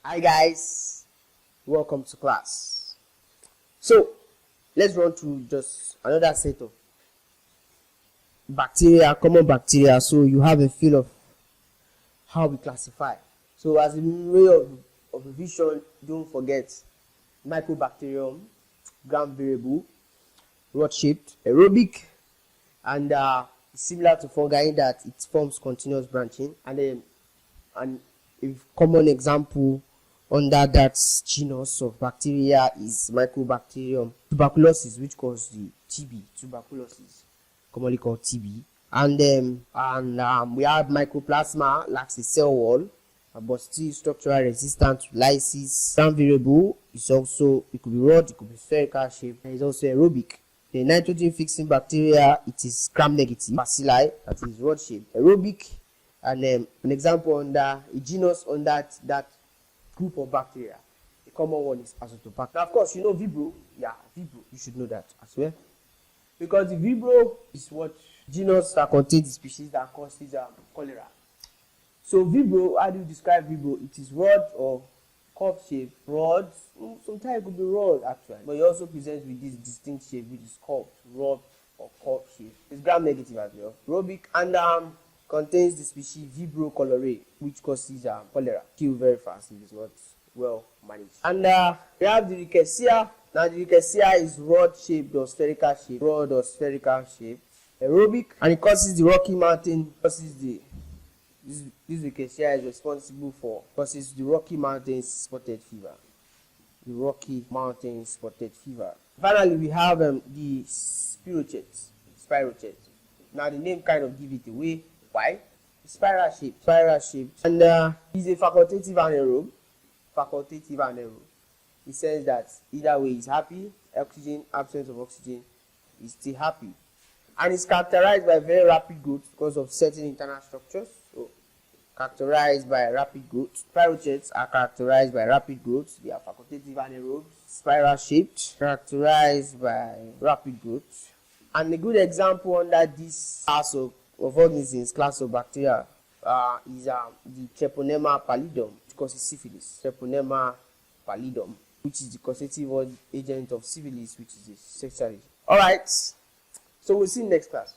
Hi guys, welcome to class. So let's run through just another set of bacteria, common bacteria, so you have a feel of how we classify. So as a way of revision, don't forget Microbacterium, gram variable, rod shaped, aerobic, and similar to fungi in that it forms continuous branching. And a common example under that genus of bacteria is Microbacterium tuberculosis, which causes the TB, tuberculosis, commonly called TB. And we have Mycoplasma, lacks a cell wall, but still structurally resistant to lysis. Gram variable is also, it could be rod, it could be spherical shape, and it's also aerobic. The nitrogen fixing bacteria, it is gram negative, bacilli, that is rod shape, aerobic. And an example under a genus under that group of bacteria, the common one is Azotobacter. Now, of course, you know Vibrio. Yeah, Vibrio. You should know that as well, because the Vibrio is what genus that contains the species that causes cholera. So Vibrio, how do you describe Vibrio? It is rod or cup shape. Rod, sometimes it could be rod actually, but it also presents with this distinct shape, which is called rod or cup shape. It's gram negative as well. Aerobic and contains the species Vibrio cholerae, which causes cholera. Kill very fast if it's not well managed. And we have the Rickettsia. Now the Rickettsia is rod shaped or spherical shape. Rod or spherical shape. Aerobic, and it causes the Rocky Mountain. This Rickettsia is responsible for causes the Rocky Mountain spotted fever. The Rocky Mountain spotted fever. Finally, we have the spirochete. Now the name kind of give it away. Why? Spiral shape, and is a facultative anaerobe. It says that either way is happy, oxygen, absence of oxygen, is still happy, and it's characterized by very rapid growth because of certain internal structures. So, characterized by rapid growth. Spirochetes are characterized by rapid growth. They are facultative anaerobes, spiral shaped, characterized by rapid growth. And a good example under this class of organisms, class of bacteria, is the Treponema pallidum, which causes syphilis. Treponema pallidum, which is the causative agent of syphilis, which is a sexual. Alright, so we'll see you next class.